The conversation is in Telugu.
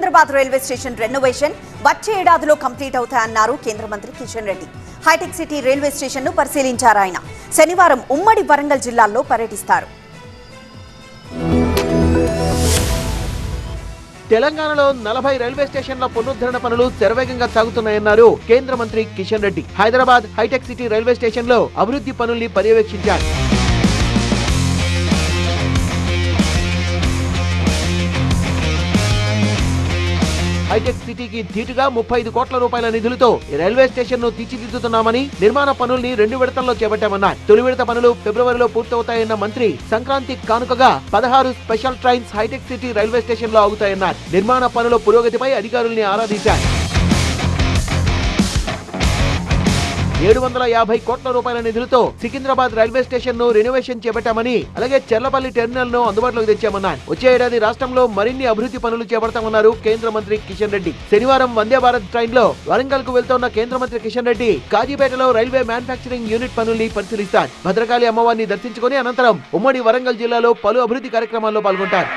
సికింద్రాబాద్ రైల్వే స్టేషన్ రెనోవేషన్ వచ్చే ఏడాదిలో కంప్లీట్ అవుతాయన్నారు కేంద్ర మంత్రి Kishan Reddy. Hitech city railway station ను పరిశీలించారు ఆయన. శనివారం ఉమ్మడి వరంగల్ జిల్లాల్లో పర్యటిస్తారు. తెలంగాణలో 40 రైల్వే స్టేషన్ల పునరుద్ధరణ పనులు శరవేగంగా సాగుతున్నాయన్నారు కేంద్ర మంత్రి Kishan Reddy. Hyderabad hitech city railway station లో అభివృద్ధి పనుల్ని పర్యవేక్షించారు. హైటెక్ సిటీకి ధీటుగా 35 కోట్ల రూపాయల నిధులతో రైల్వే స్టేషన్ ను తీర్చిదిద్దుతున్నామని, నిర్మాణ పనుల్ని 2 విడతల్లో చేపట్టామన్నారు. తొలి విడత పనులు ఫిబ్రవరిలో పూర్తవుతాయన్న మంత్రి సంక్రాంతి కానుకగా 16 special trains hitech city railway station లో ఆగుతాయన్నారు. నిర్మాణ పనుల పురోగతిపై అధికారుల్ని ఆరాధించారు. 750 కోట్ల రూపాయల నిధులతో సికింద్రాబాద్ రైల్వే స్టేషన్ ను రెనోవేషన్ చేపట్టామని, అలాగే చెర్లపల్లి టెర్మినల్ ను అందుబాటులోకి తెచ్చామన్నారు. వచ్చే ఏడాది రాష్ట్రంలో మరిన్ని అభివృద్ధి పనులు చేపడతామన్నారు కేంద్ర మంత్రి కిషన్ రెడ్డి. శనివారం వందే భారత్ ట్రైన్ లో వరంగల్ కు వెళ్తున్న కేంద్ర మంత్రి కిషన్ రెడ్డి కాజీపేటలో రైల్వే మ్యానుఫ్యాక్చరింగ్ యూనిట్ పనుల్ని పరిశీలిస్తారు. భద్రకాళి అమ్మవారిని దర్శించుకుని అనంతరం ఉమ్మడి వరంగల్ జిల్లాలో పలు అభివృద్ధి కార్యక్రమాల్లో పాల్గొంటారు.